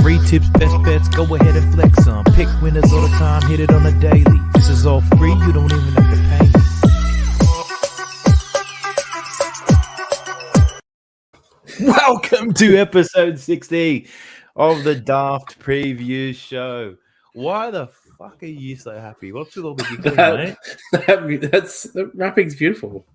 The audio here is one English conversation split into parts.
Free tips, best bets, go ahead and flex some. Pick winners all the time, hit it on a daily. This is all free, you don't even have to pay me. Welcome to episode 60 of the Daft Previews show. Why the fuck are you so happy? What's with all the giggling, mate? That rapping's beautiful.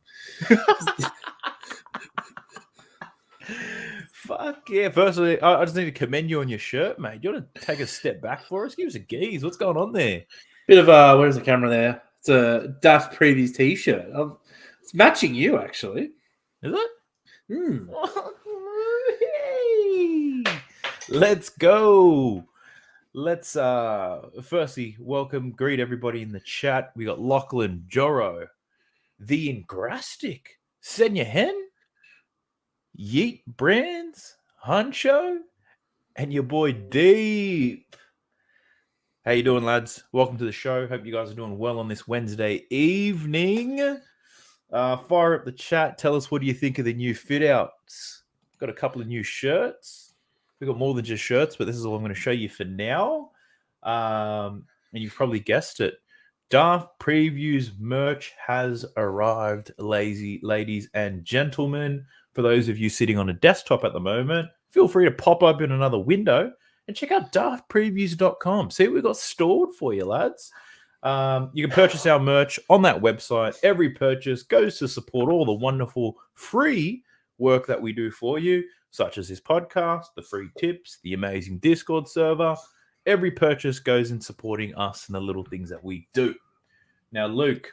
Fuck yeah. Firstly, I just need to commend you on your shirt, mate. You want to take a step back for us? Give us a geeze. What's going on there? Bit of where's the camera there? It's a Daft Previews t-shirt. It's matching you, actually. Is it? Hmm. Hey. Let's go. Let's firstly greet everybody in the chat. We got Lachlan, Joro, the Ingrastic, Senya Hen, Yeet Brands, Huncho, and your boy Deep. How you doing, lads? Welcome to the show. Hope you guys are doing well on this Wednesday evening. Fire up the chat. Tell us what do you think of the new fit outs. Got a couple of new shirts. We've got more than just shirts, but this is all I'm going to show you for now. And you've probably guessed it. Daft Previews merch has arrived, ladies and gentlemen. For those of you sitting on a desktop at the moment, feel free to pop open another window and check out daftpreviews.com. See what we've got stored for you, lads. You can purchase our merch on that website. Every purchase goes to support all the wonderful free work that we do for you, such as this podcast, the free tips, the amazing Discord server. Every purchase goes in supporting us and the little things that we do. Now, Luke,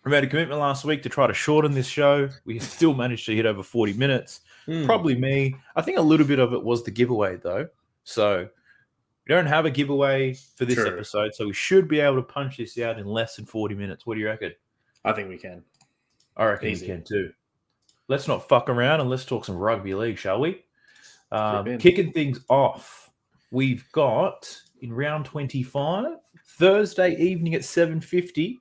we made a commitment last week to try to shorten this show. We still managed to hit over 40 minutes. Probably me. I think a little bit of it was the giveaway, though. So we don't have a giveaway for this episode, so we should be able to punch this out in less than 40 minutes. What do you reckon? I think we can. I reckon we can too. Let's not fuck around and let's talk some rugby league, shall we? Kicking things off, we've got in round 25, Thursday evening at 7:50,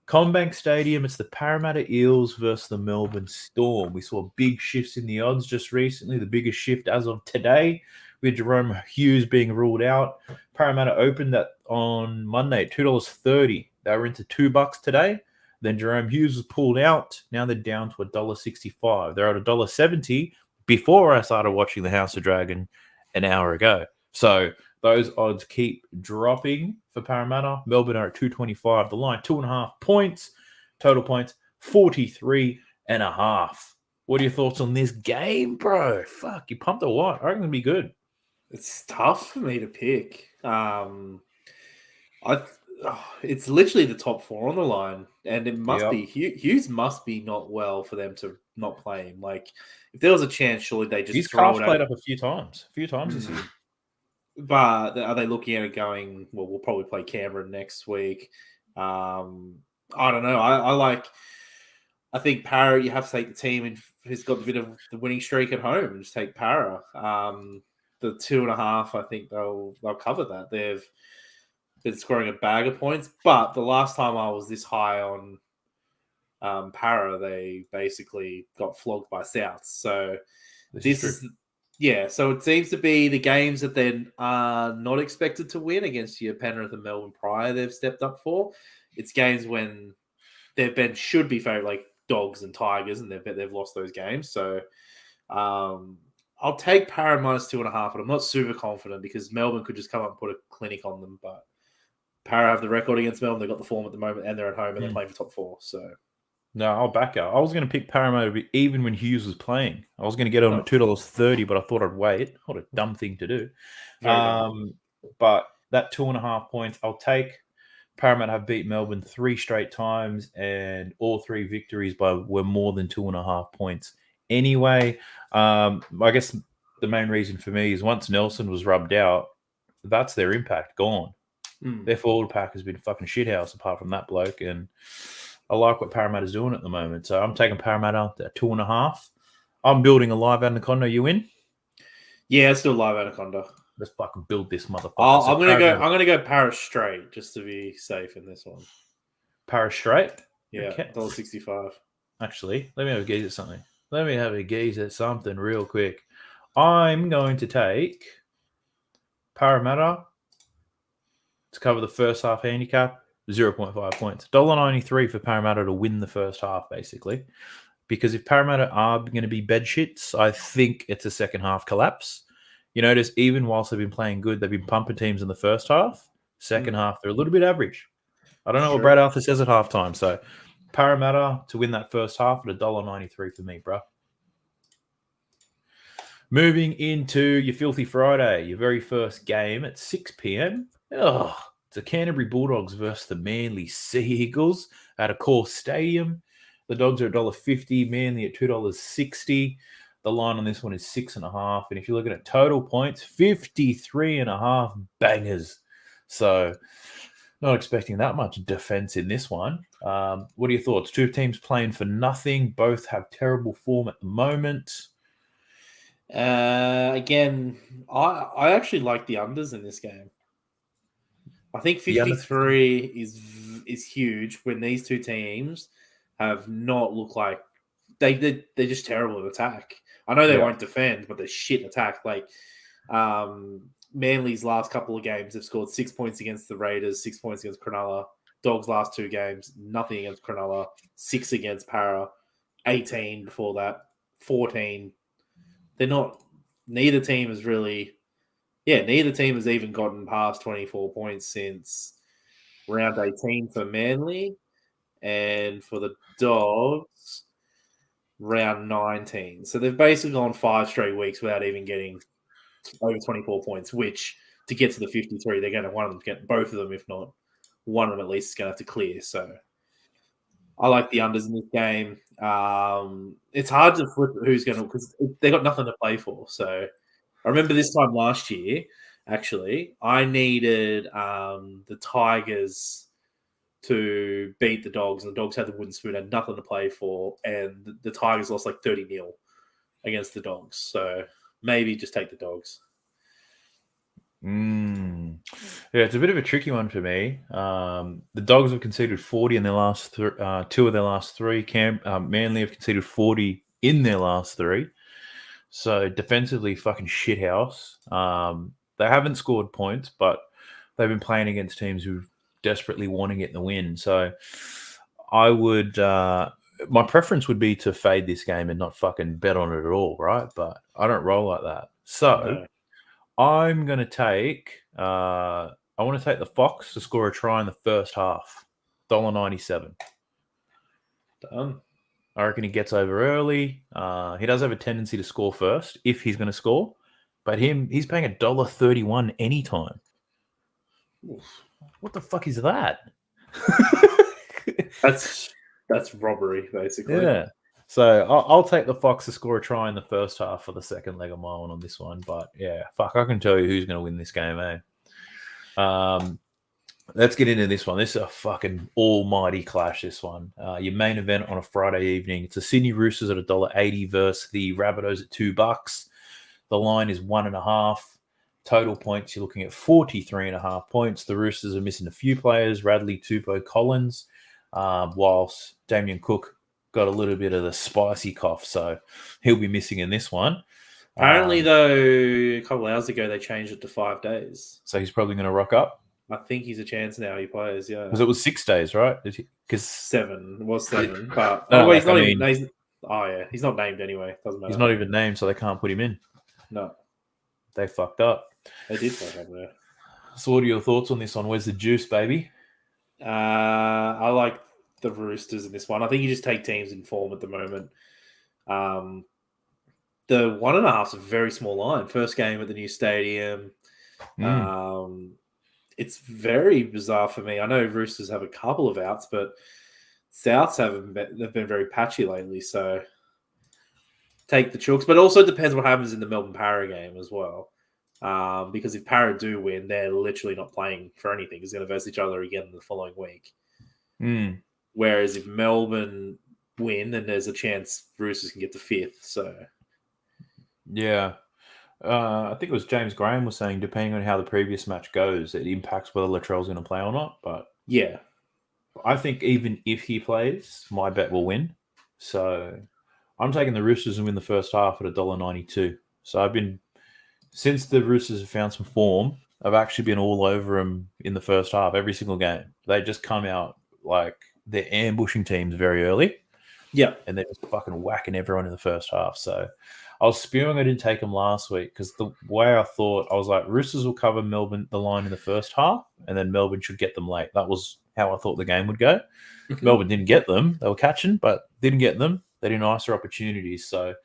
Combank Stadium. It's the Parramatta Eels versus the Melbourne Storm. We saw big shifts in the odds just recently. The biggest shift as of today, with Jerome Hughes being ruled out. Parramatta opened that on Monday at $2.30. They were into $2 today. Then Jerome Hughes was pulled out. Now they're down to $1.65. They're at $1.70 before I started watching the House of Dragon an hour ago. So those odds keep dropping for Parramatta. Melbourne are at 225. The line, 2.5 points. Total points, 43.5. What are your thoughts on this game, bro? Fuck, you pumped or what? I reckon it'll be good. It's tough for me to pick. It's literally the top four on the line, and it must be Hughes must be not well for them to not play him. Like, if there was a chance, surely they just his calf's played up a few times this year. But are they looking at it going, well, we'll probably play Canberra next week? I don't know. I think Parra, you have to take the team who's got a bit of the winning streak at home and just take Parra. The 2.5, I think they'll cover that. They've been scoring a bag of points, but the last time I was this high on Parra, they basically got flogged by South. So so it seems to be the games that they're not expected to win against your Penrith and Melbourne prior they've stepped up for. It's games when should be favourite, like Dogs and Tigers, and they've lost those games. So I'll take Parra minus 2.5, but I'm not super confident because Melbourne could just come up and put a clinic on them. But Parra have the record against Melbourne. They've got the form at the moment, and they're at home, and they're playing for top four. So no, I'll back out. I was going to pick Parramatta even when Hughes was playing. I was going to get on at $2.30, but I thought I'd wait. What a dumb thing to do. But that 2.5 points, I'll take. Parramatta have beat Melbourne 3 straight times, and all 3 victories were more than 2.5 points. Anyway, I guess the main reason for me is once Nelson was rubbed out, that's their impact gone. Their forward pack has been fucking shithouse apart from that bloke, and I like what Parramatta's doing at the moment. So I'm taking Parramatta at 2.5. I'm building a live anaconda. You in? Yeah, it's still live anaconda. Let's fucking build this motherfucker. I'm gonna go Parra straight just to be safe in this one. Parra straight? Yeah, okay. $1.65. Actually, let me have a gaze at something real quick. I'm going to take Parramatta to cover the first half handicap, 0.5 points. $1.93 for Parramatta to win the first half, basically. Because if Parramatta are going to be bed shits, I think it's a second half collapse. You notice even whilst they've been playing good, they've been pumping teams in the first half. Second half, they're a little bit average. I don't know what Brad Arthur says at halftime. So Parramatta to win that first half at $1.93 for me, bro. Moving into your Filthy Friday, your very first game at 6 p.m. Oh, it's the Canterbury Bulldogs versus the Manly Sea Eagles at a core stadium. The Dogs are $1.50, Manly at $2.60. The line on this one is 6.5. And if you're looking at total points, 53.5 bangers. So not expecting that much defense in this one. What are your thoughts? Two teams playing for nothing. Both have terrible form at the moment. Again, I actually like the unders in this game. I think 53 is huge when these two teams have not looked like they're just terrible at attack. I know they won't defend, but they're shit attack. Like Manly's last couple of games have scored 6 points against the Raiders, 6 points against Cronulla. Dogs' last two games, nothing against Cronulla, 6 against Para, 18 before that, 14. They're not. Neither team has even gotten past 24 points since round 18 for Manly, and for the Dogs, round 19. So they've basically gone 5 straight weeks without even getting over 24 points, which to get to the 53, they're going to, one of them get, both of them, if not one of them at least, is going to have to clear. So I like the unders in this game. It's hard to flip who's going to, because they got nothing to play for. So I remember this time last year, actually, I needed the Tigers to beat the Dogs, and the Dogs had the wooden spoon, had nothing to play for, and the Tigers lost like 30-0 against the Dogs. So maybe just take the Dogs. Yeah, it's a bit of a tricky one for me. The Dogs have conceded 40 in their last two of their last three. Manly have conceded 40 in their last three. So defensively, fucking shithouse. They haven't scored points, but they've been playing against teams who desperately want to get the win. So I would, my preference would be to fade this game and not fucking bet on it at all, right? But I don't roll like that. So I'm going to take, I want to take the Fox to score a try in the first half. $1.97. Done. I reckon he gets over early. He does have a tendency to score first if he's going to score, but he's paying $1.31 anytime. What the fuck is that? That's robbery, basically. Yeah. So I'll take the Fox to score a try in the first half for the second leg of my one on this one. But yeah, fuck, I can tell you who's going to win this game, eh? Let's get into this one. This is a fucking almighty clash, this one. Your main event on a Friday evening. It's the Sydney Roosters at $1.80 versus the Rabbitohs at $2. The line is 1.5. Total points, you're looking at 43.5 points. The Roosters are missing a few players, Radley, Tupou, Collins, whilst Damien Cook got a little bit of the spicy cough, so he'll be missing in this one. Apparently, though, a couple of hours ago, they changed it to 5 days. So he's probably going to rock up? I think he's a chance now. He plays, yeah. Because it was 6 days, right? Because 7. It was 7. But he's not named anyway. Doesn't matter. He's not even named, so they can't put him in. No. They fucked up. They did fuck up there. So what are your thoughts on this one? Where's the juice, baby? I like the Roosters in this one. I think you just take teams in form at the moment. The 1.5 is a very small line. First game at the new stadium. It's very bizarre for me. I know Roosters have a couple of outs, but Souths they've been very patchy lately. So take the Chooks. But also depends what happens in the Melbourne Para game as well. Because if Para do win, they're literally not playing for anything. It's going to verse each other again the following week. Whereas if Melbourne win, then there's a chance Roosters can get to 5th. So, yeah. I think it was James Graham was saying, depending on how the previous match goes, it impacts whether Latrell's going to play or not. But yeah, I think even if he plays, my bet will win. So I'm taking the Roosters and win the first half at $1.92. So since the Roosters have found some form, I've actually been all over them in the first half, every single game. They just come out like they're ambushing teams very early. Yeah. And they're just fucking whacking everyone in the first half. So I was spewing I didn't take them last week because the way I thought, I was like, Roosters will cover Melbourne the line in the first half, and then Melbourne should get them late. That was how I thought the game would go. Melbourne didn't get them. They were catching, but didn't get them. They didn't nicer opportunities. So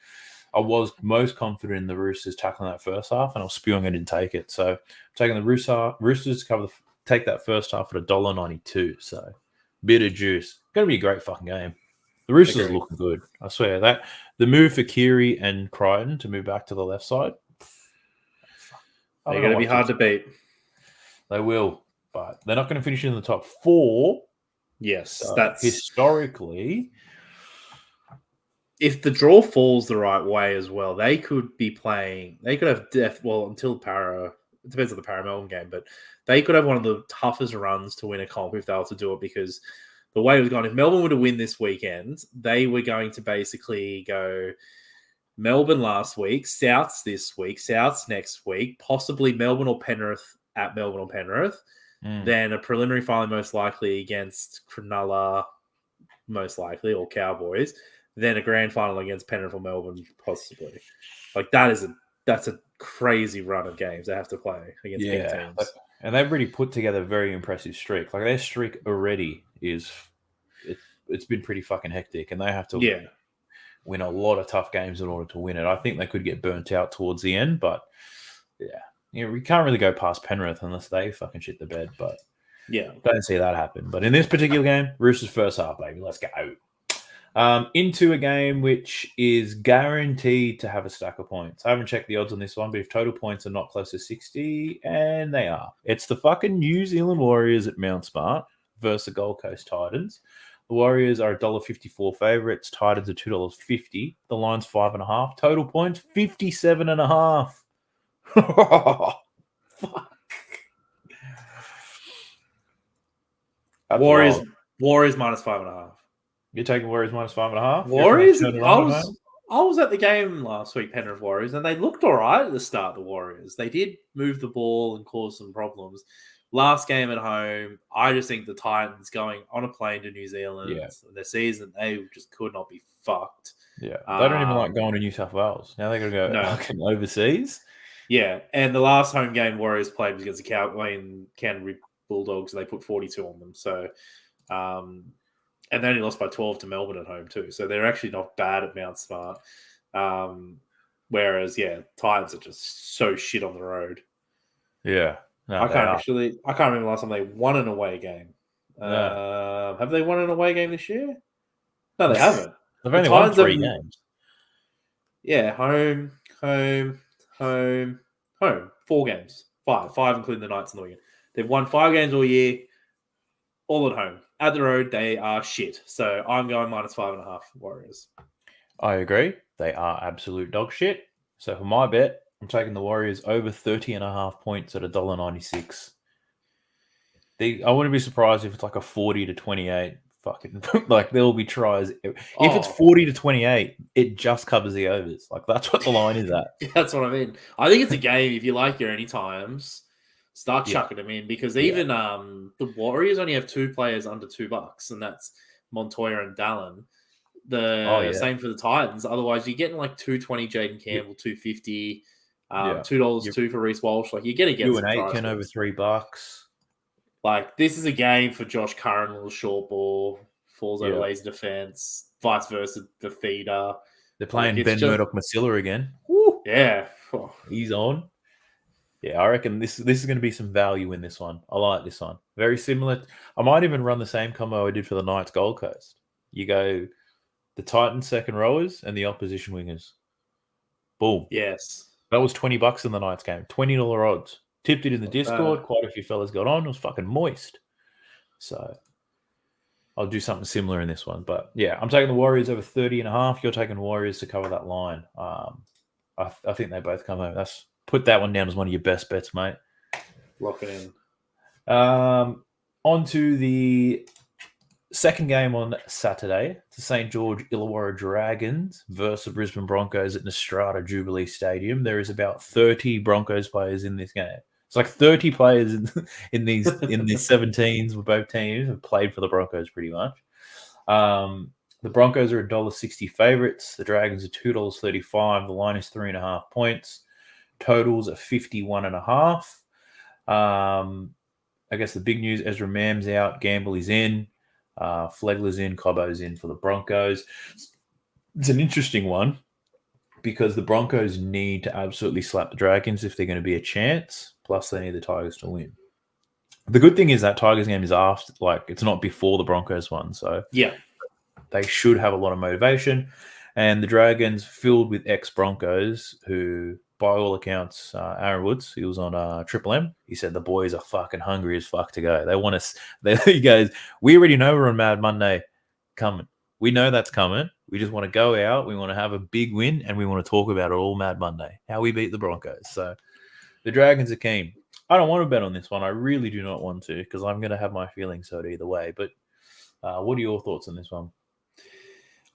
I was most confident in the Roosters tackling that first half, and I was spewing I didn't take it. So I'm taking the Roosters to take that first half at $1.92. So bit of juice. Going to be a great fucking game. The Roosters are looking good. I swear that the move for Keary and Crichton to move back to the left side, they're going to be hard to beat. They will, but they're not going to finish in the top 4. Yes, so that's historically. If the draw falls the right way as well, they could be playing. They could have until Para. It depends on the Para Melbourne game, but they could have one of the toughest runs to win a comp if they were to do it because. The way it was going, if Melbourne were to win this weekend, they were going to basically go Melbourne last week, Souths this week, Souths next week, possibly Melbourne or Penrith at Melbourne or Penrith. Then a preliminary final most likely against Cronulla, most likely, or Cowboys. Then a grand final against Penrith or Melbourne, possibly. Like that's a crazy run of games they have to play against big teams. And they've really put together a very impressive streak. Like their streak already it's been pretty fucking hectic, and they have to win a lot of tough games in order to win it. I think they could get burnt out towards the end, but we can't really go past Penrith unless they fucking shit the bed. But don't see that happen. But in this particular game, Roosters first half, baby, let's go. Into a game which is guaranteed to have a stack of points. I haven't checked the odds on this one, but if total points are not close to 60, and they are, it's the fucking New Zealand Warriors at Mount Smart versus the Gold Coast Titans. The Warriors are $1.54 favourites. Titans are $2.50. The line's 5.5. Total points 57.5. Fuck. Warriors minus 5.5. You're taking Warriors minus 5.5? Warriors? I was at the game last week, Penrith Warriors, and they looked all right at the start, the Warriors. They did move the ball and cause some problems. Last game at home, I just think the Titans going on a plane to New Zealand, their season, they just could not be fucked. Yeah, they don't even like going to New South Wales. Now they're going to go overseas. Yeah, and the last home game Warriors played was against the Canterbury Bulldogs, and they put 42 on them. So, and they only lost by 12 to Melbourne at home too. So they're actually not bad at Mount Smart. Whereas, Titans are just so shit on the road. Yeah. No, I can't remember last time they won an away game. Have they won an away game this year? No, they haven't. They've only won 3 games. Yeah, home. 4 games. 5 including the Knights and the weekend. They've won 5 games all year, all at home. At the road, they are shit. So I'm going minus 5.5 Warriors. I agree. They are absolute dog shit. So for my bet, I'm taking the Warriors over 30.5 points at $1.96. I wouldn't be surprised if it's like a 40-28 fucking like there will be tries. If it's 40-28, it just covers the overs. Like that's what the line is at. That's what I mean. I think it's a game. If you like your any times, start chucking them in because even the Warriors only have 2 players under $2, and that's Montoya and Dallin. Same for the Titans. Otherwise, you're getting like $2.20 Jaden Campbell, $2.50. $2 for Reece Walsh. Like you're gonna get an Aitken over $3. Like this is a game for Josh Curran, little short ball, falls over lazy defense, vice versa, the feeder. They're playing Ben Murdoch-Masila again. Woo, yeah, he's on. Yeah, I reckon this is going to be some value in this one. I like this one. Very similar. I might even run the same combo I did for the Knights Gold Coast. You go the Titans second rowers and the opposition wingers. Boom. Yes. That was $20 in the Knights game. $20 odds. Tipped it in the Discord. Quite a few fellas got on. It was fucking moist. So I'll do something similar in this one. But yeah, I'm taking the Warriors over 30.5. You're taking Warriors to cover that line. I think they both come home. Put that one down as one of your best bets, mate. Lock it in. On to the second game on Saturday. It's the St. George Illawarra Dragons versus the Brisbane Broncos at Nostrata Jubilee Stadium. There is about 30 Broncos players in this game. It's like 30 players in these 17s with both teams have played for the Broncos pretty much. The Broncos are $1.60 favourites. The Dragons are $2.35. The line is 3.5 points. Totals are 51.5. I guess the big news: Ezra Mam's out. Gamble is in. Flegler's in. Cobbo's in for the Broncos. It's an interesting one because the Broncos need to absolutely slap the Dragons if they're going to be a chance. Plus, they need the Tigers to win. The good thing is that Tigers game is after, like, it's not before the Broncos one. So Yeah. they should have a lot of motivation. And the Dragons filled with ex-Broncos who, by all accounts, Aaron Woods, he was on Triple M. He said the boys are fucking hungry as fuck to go. They want us. He goes, we already know we're on Mad Monday coming. We know that's coming. We just want to go out. We want to have a big win, and we want to talk about it all Mad Monday, how we beat the Broncos. So the Dragons are keen. I don't want to bet on this one. I really do not want to because I'm going to have my feelings hurt either way. But what are your thoughts on this one?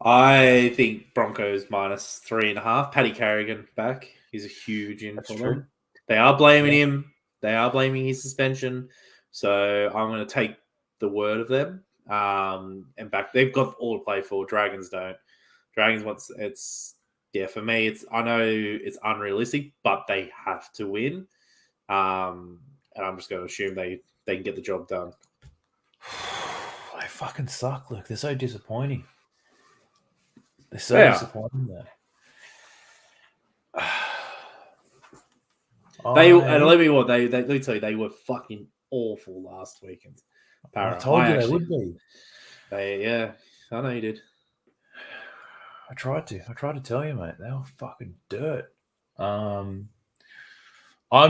I think Broncos minus 3.5. Paddy Carrigan back is a huge in for them. They are blaming him. They are blaming his suspension. So I'm going to take the word of them. And back, they've got all to play for. Dragons don't. Dragons for me, I know it's unrealistic, but they have to win. And I'm just going to assume they can get the job done. They fucking suck. Look, they're so disappointing. They're so disappointing there. And let me let me tell you, they were fucking awful last weekend. I told you they would be. I know you did. I tried to tell you, mate. They were fucking dirt. I'm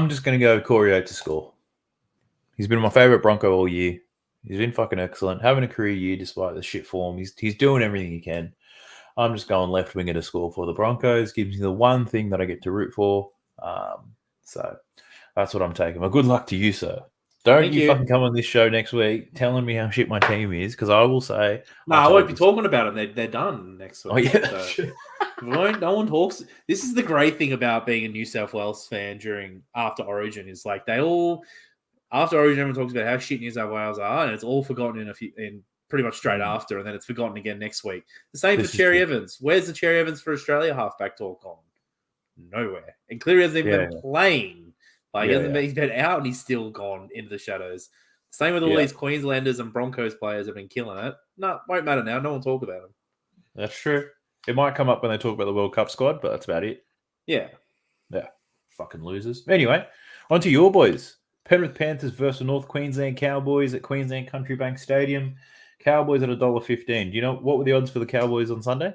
just gonna go Corey Oates to score. He's been my favorite Bronco all year. He's been fucking excellent, having a career year despite the shit form. He's doing everything he can. I'm just going left winger to score for the Broncos. Gives me the one thing that I get to root for. So that's what I'm taking. Well, good luck to you, sir. Don't you fucking come on this show next week telling me how shit my team is, because I will say... No, I won't be talking about them. They're done next week. Oh, yeah. So no one talks. This is the great thing about being a New South Wales fan after Origin is like after Origin, everyone talks about how shit New South Wales are, and it's all forgotten in pretty much straight after, and then it's forgotten again next week. The same for Cherry Evans. Where's the Cherry Evans for Australia halfback talk on? Nowhere. And Cleary hasn't even been playing. He's been out and he's still gone into the shadows. Same with all these Queenslanders and Broncos players have been killing it. No, won't matter now. No one talk about them. That's true. It might come up when they talk about the World Cup squad, but that's about it. Yeah. Yeah. Fucking losers. Anyway, on to your boys. Penrith Panthers versus North Queensland Cowboys at Queensland Country Bank Stadium. Cowboys at $1.15. Do you know what were the odds for the Cowboys on Sunday?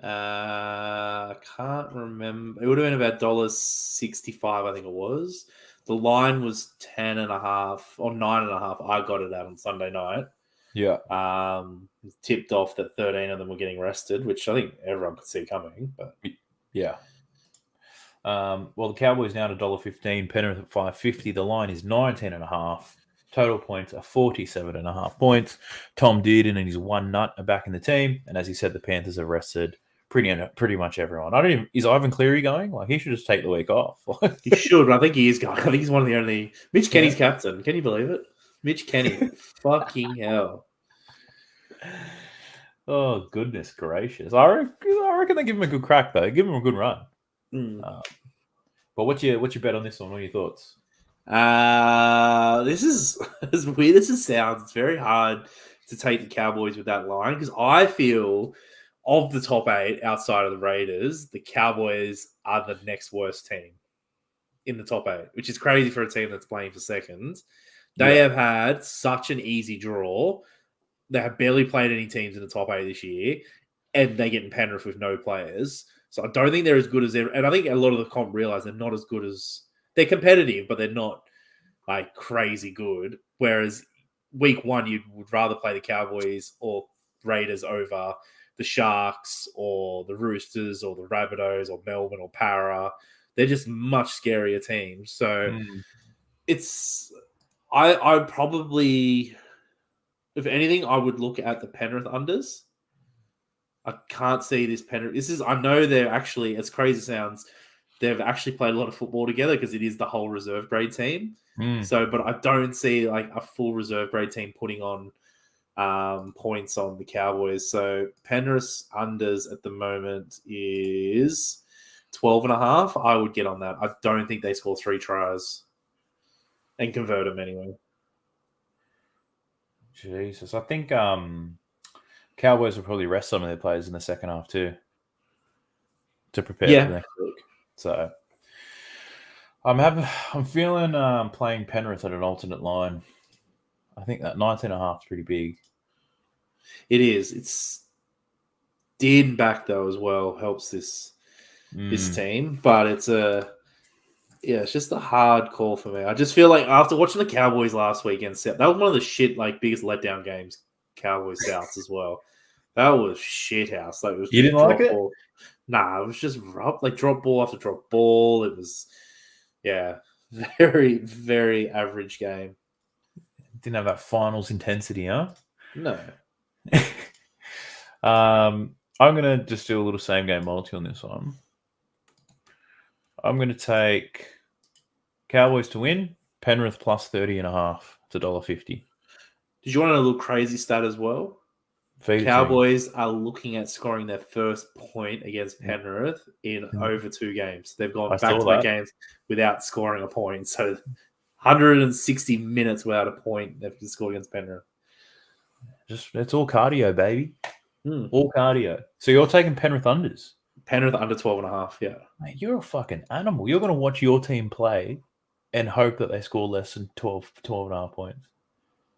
I can't remember. It would have been about $1.65, I think it was. The line was 10.5 or 9.5. I got it out on Sunday night. Yeah. Tipped off that 13 of them were getting rested, which I think everyone could see coming. But yeah. Well, the Cowboys now at $1.15. Penrith at $5.50. The line is 19.5. Total points are 47.5 points. Tom Dearden and his one nut are back in the team. And as he said, the Panthers have rested pretty much everyone. Is Ivan Cleary going? Like, he should just take the week off. He should, but I think he is going. I think he's one of the only... Mitch Kenny's captain. Can you believe it? Mitch Kenny. Fucking hell. Oh, goodness gracious. I reckon they give him a good crack, though. Give him a good run. But what's your bet on this one? What are your thoughts? This is as weird as it sounds. It's very hard to take the Cowboys with that line because I feel of the top 8 outside of the Raiders, the Cowboys are the next worst team in the top 8, which is crazy for a team that's playing for second. They have had such an easy draw. They have barely played any teams in the top 8 this year, and they get in Penrith with no players. So I don't think they're as good as and I think a lot of the comp realize they're not as good as they're competitive, but they're not like crazy good. Whereas week 1, you would rather play the Cowboys or Raiders over the Sharks or the Roosters or the Rabbitohs or Melbourne or Para. They're just much scarier teams. So it's I probably, if anything, I would look at the Penrith unders. I can't see this Penrith. I know they're actually, as crazy as it sounds, they've actually played a lot of football together because it is the whole reserve grade team. Mm. So, but I don't see like a full reserve grade team putting on points on the Cowboys. So Penrith's unders at the moment is 12.5. I would get on that. I don't think they score 3 tries and convert them anyway. Jesus, I think Cowboys will probably rest some of their players in the second half too to prepare for next week. So I'm feeling playing Penrith at an alternate line. I think that 19.5 is pretty big. It is. It's Dean back though as well helps this team, but it's just a hard call for me. I just feel like after watching the Cowboys last weekend, that was one of the biggest letdown games. Cowboys Souths as well. That was shit house. Like, it was you didn't like it? Ball. Nah, it was just rough. Like drop ball after drop ball. It was, very, very average game. Didn't have that finals intensity, huh? No. I'm going to just do a little same game multi on this one. I'm going to take Cowboys to win, Penrith plus 30.5. It's $1.50. Did you want a little crazy stat as well? Cowboys are looking at scoring their first point against Penrith in over 2 games. They've gone back-to-back games without scoring a point. So 160 minutes without a point they've scored against Penrith. It's all cardio, baby. All cardio. So you're taking Penrith unders? Penrith under 12.5, yeah. Mate, you're a fucking animal. You're going to watch your team play and hope that they score less than 12.5 points.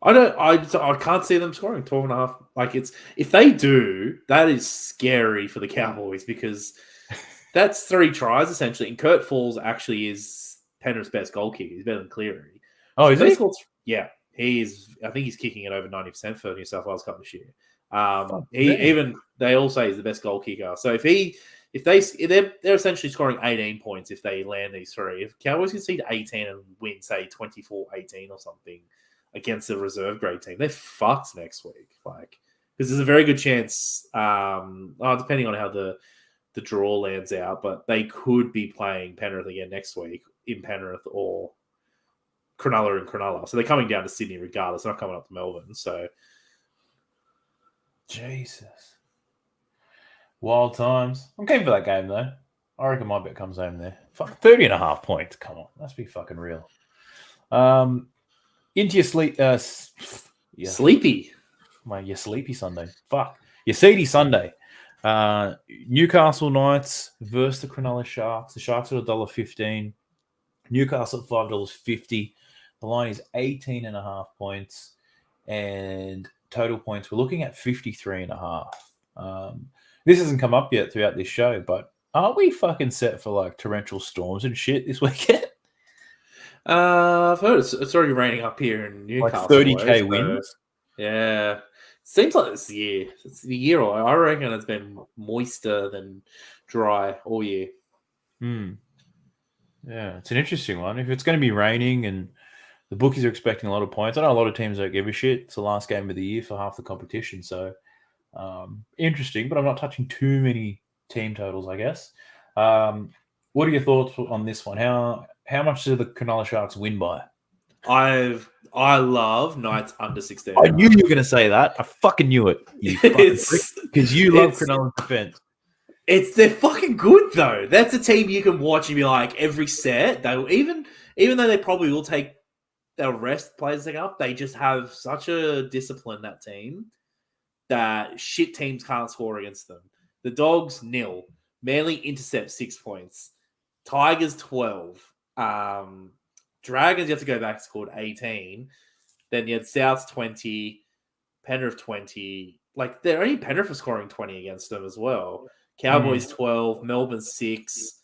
I can't see them scoring 12.5. Like, if they do, that is scary for the Cowboys because that's 3 tries essentially. And Kurt Falls actually is Penrith's best goal kicker. He's better than Cleary. Oh, is he? Yeah, he is. I think he's kicking it over 90% for New South Wales Cup this year. They all say he's the best goal kicker. So they're essentially scoring 18 points if they land these 3. If Cowboys concede 18 and win, say 24-18 or something against the reserve grade team, they're fucked next week. Like, because there's a very good chance, depending on how the draw lands out, but they could be playing Penrith again next week in Penrith or Cronulla and Cronulla. So they're coming down to Sydney regardless. They're not coming up to Melbourne. So, Jesus. Wild times. I'm keen for that game, though. I reckon my bet comes home there. Fuck, 30.5 points. Come on. Let's be fucking real. Into your sleep. Sleepy. Your sleepy Sunday. Fuck. Your seedy Sunday. Newcastle Knights versus the Cronulla Sharks. The Sharks are $1.15. Newcastle at $5.50. The line is 18.5 points. And total points, we're looking at 53.5. This hasn't come up yet throughout this show, but are we fucking set for like torrential storms and shit this weekend? I've heard it's already raining up here in Newcastle. Like 30k winds. Yeah. Seems like this year. It's the year. I reckon it's been moister than dry all year. Yeah, it's an interesting one. If it's going to be raining and the bookies are expecting a lot of points, I know a lot of teams don't give a shit. It's the last game of the year for half the competition. So interesting, but I'm not touching too many team totals, I guess. What are your thoughts on this one? How much do the Cronulla Sharks win by? I love Knights under 16. I knew you were going to say that. I fucking knew it. Because you love Cronulla's defense. They're fucking good though. That's a team you can watch and be like, every set they'll even though they probably will they'll rest players take up. They just have such a discipline, that team, that shit teams can't score against them. The Dogs 0. Manly intercept 6 points. Tigers 12. Dragons, you have to go back, scored 18. Then you had Souths 20, Penrith 20. Like, they're only Penrith for scoring 20 against them as well. Cowboys 12, Melbourne 6.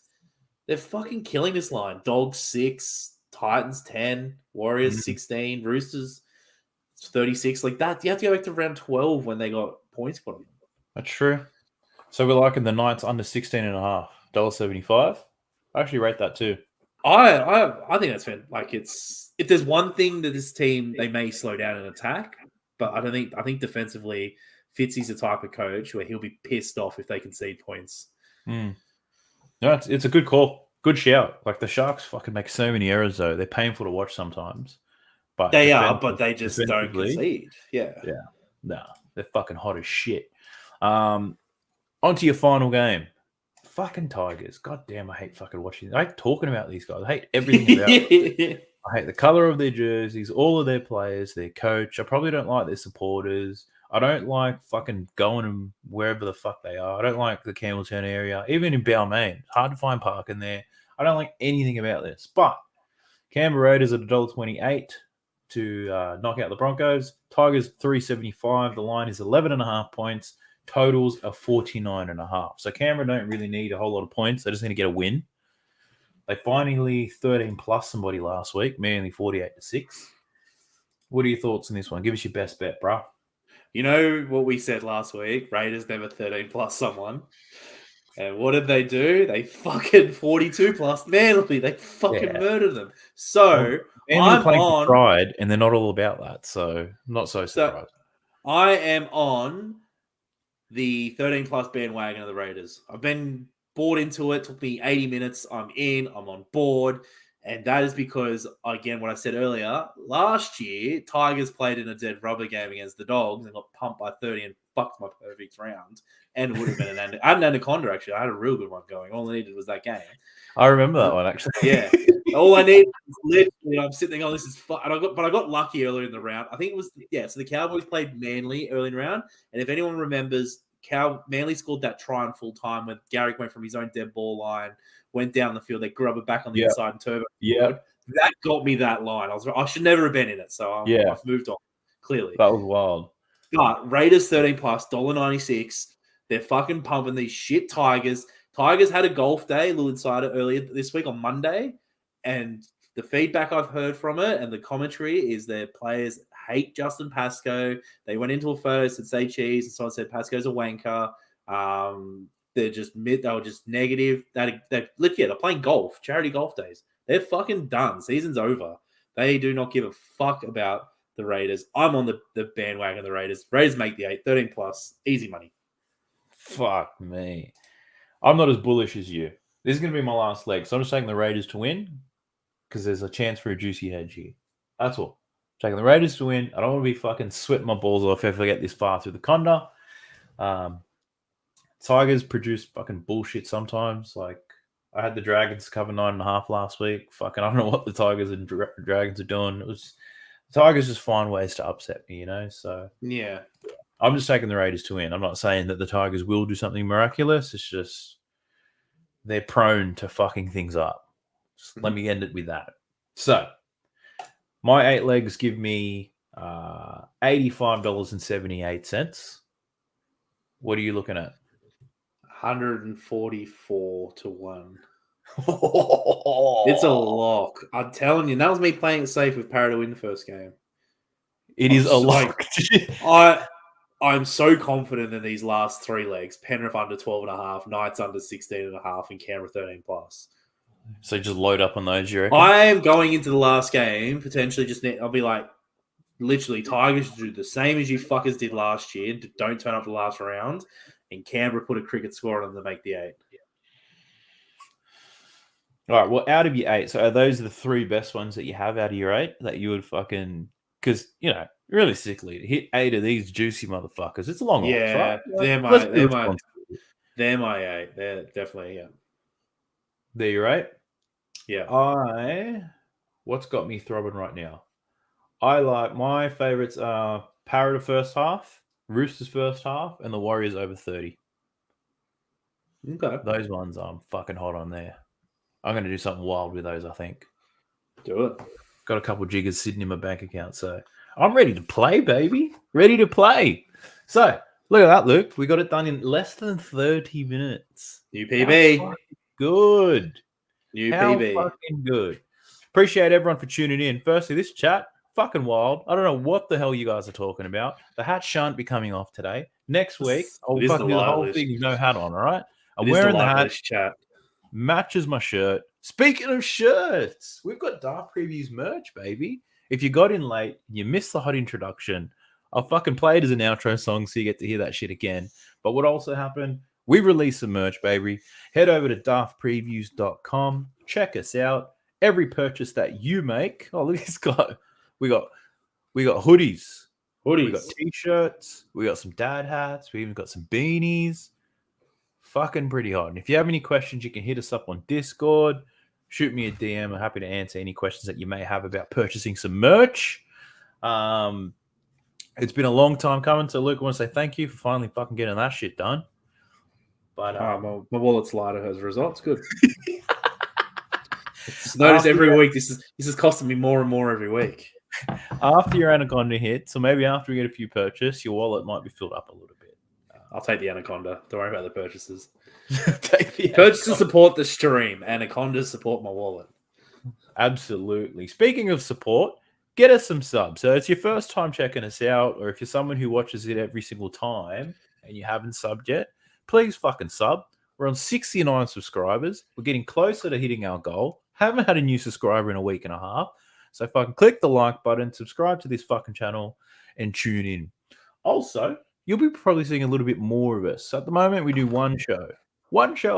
They're fucking killing this line. Dogs 6, Titans 10, Warriors 16, Roosters 36. Like that, you have to go back to round 12 when they got points put on them. That's true. So we're liking the Knights under 16.5, $1.75. I actually rate that too. I think that's fair. Like, if there's one thing that this team, they may slow down in attack, but I think defensively, Fitzy's the type of coach where he'll be pissed off if they concede points. No, it's a good call. Good shout. Like the Sharks fucking make so many errors though. They're painful to watch sometimes. But They are, but they just don't concede. Yeah. Nah, they're fucking hot as shit. On to your final game. Fucking Tigers. God damn, I hate fucking watching. I hate talking about these guys. I hate everything about them. I hate the color of their jerseys, all of their players, their coach. I probably don't like their supporters. I don't like fucking going them wherever the fuck they are. I don't like the Campbelltown area, even in Balmain. It's hard to find parking there. I don't like anything about this. But Canberra Raiders at $1.28 to knock out the Broncos. Tigers $3.75. The line is 11.5 points. Totals are 49.5. So Canberra don't really need a whole lot of points. They just need to get a win. They finally 13 plus somebody last week, mainly 48-6. What are your thoughts on this one? Give us your best bet, bro. You know what we said last week? Raiders never 13 plus someone. And what did they do? They fucking 42 plus Manly. They fucking murdered them. So I'm playing on for pride, and they're not all about that. So not so surprised. I am on the 13 plus bandwagon of the Raiders. I've been bought into it. Took me 80 minutes. I'm in. I'm on board. And that is because, again, what I said earlier, last year, Tigers played in a dead rubber game against the Dogs and got pumped by 30 and fucked my perfect round. And it would have been I had an anaconda, actually. I had a real good one going. All I needed was that game. I remember that one, actually. Yeah. All I needed was literally, I'm sitting there, this is fun. And I got lucky earlier in the round. I think it was, so the Cowboys played Manly early in the round. And if anyone remembers, Manly scored that try on full time when Garrick went from his own dead ball line, went down the field, they grub it back on the inside and turbo. Yeah. That got me that line. I should never have been in it. So I've moved on, clearly. That was wild. But Raiders 13 plus, $1.96. They're fucking pumping these shit Tigers. Tigers had a golf day, a little insider earlier this week on Monday. And the feedback I've heard from it and the commentary is their players hate Justin Pascoe. They went into a photo, said say cheese, and someone said Pascoe's a wanker. They were just negative. They're playing golf, charity golf days. They're fucking done. Season's over. They do not give a fuck about the Raiders. I'm on the bandwagon of the Raiders. Raiders make the 8, 13 plus, easy money. Fuck me. I'm not as bullish as you. This is going to be my last leg. So I'm just taking the Raiders to win because there's a chance for a juicy hedge here. That's all. Taking the Raiders to win. I don't want to be fucking sweating my balls off if I get this far through the conda. Tigers produce fucking bullshit sometimes. Like, I had the Dragons cover 9.5 last week. Fucking, I don't know what the Tigers and Dragons are doing. Tigers just find ways to upset me, So yeah, I'm just taking the Raiders to win. I'm not saying that the Tigers will do something miraculous. It's just they're prone to fucking things up. Just let me end it with that. So my 8 legs give me $85.78. What are you looking at? 144 to 1. It's a lock. I'm telling you. That was me playing it safe with Parramatta to win the first game. It is a lock. I'm so confident in these last 3 legs. Penrith under 12.5, Knights under 16.5, and Canberra 13 plus. So just load up on those, you reckon? I am going into the last game, potentially I'll be like, literally, Tigers do the same as you fuckers did last year. Don't turn up the last round. And Canberra put a cricket score on them to make the 8. All right, well, out of your 8, so are those the 3 best ones that you have out of your 8 that you would fucking... Because, realistically, to hit 8 of these juicy motherfuckers, it's a long odds, right? They're my 8. They're definitely, They're your 8? Yeah. What's got me throbbing right now? I like... My favourites are Parramatta first half, Roosters first half, and the Warriors over 30. Okay. Those ones I'm fucking hot on there. I'm going to do something wild with those, I think. Do it. Got a couple jiggers sitting in my bank account, so I'm ready to play, baby. Ready to play. So, look at that, Luke. We got it done in less than 30 minutes. New PB. How good. How PB. Fucking good. Appreciate everyone for tuning in. Firstly, this chat, fucking wild. I don't know what the hell you guys are talking about. The hat shan't be coming off today. Next week, I'll fucking do the whole thing with no hat on, all right? I'm wearing the hat. Chat. Matches my shirt. Speaking of shirts, we've got Daft Previews merch, baby. If you got in late, you missed the hot introduction, I'll fucking play it as an outro song so you get to hear that shit again. But what also happened, we released some merch, baby. Head over to daftpreviews.com. check us out. Every purchase that you make. Oh, look at this guy. We got hoodies. We got t-shirts. We got some dad hats. We even got some beanies. Fucking pretty hot. And if you have any questions, you can hit us up on Discord. Shoot me a DM. I'm happy to answer any questions that you may have about purchasing some merch. It's been a long time coming. So, Luke, I want to say thank you for finally fucking getting that shit done. But my wallet's lighter as a result. It's good. Just notice every week this is costing me more and more every week. After your Anaconda hit, so maybe after we get a few purchases, your wallet might be filled up a little bit. I'll take the Anaconda. Don't worry about the purchases. Purchases Anaconda. Support the stream. Anacondas support my wallet. Absolutely. Speaking of support, get us some subs. So it's your first time checking us out, or if you're someone who watches it every single time and you haven't subbed yet, please fucking sub. We're on 69 subscribers. We're getting closer to hitting our goal. Haven't had a new subscriber in a week and a half. So fucking click the like button, subscribe to this fucking channel, and tune in. Also, you'll be probably seeing a little bit more of us. At the moment, we do one show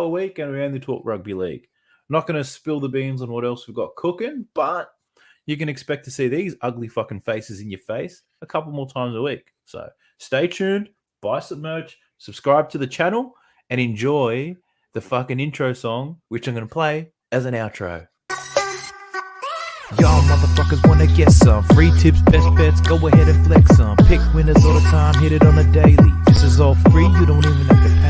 a week, and we only talk rugby league. I'm not going to spill the beans on what else we've got cooking, but you can expect to see these ugly fucking faces in your face a couple more times a week. So stay tuned, buy some merch, subscribe to the channel, and enjoy the fucking intro song, which I'm going to play as an outro. Y'all motherfuckers wanna get some free tips, best bets, go ahead and flex some. Pick winners all the time, hit it on a daily. This is all free, you don't even have to pay.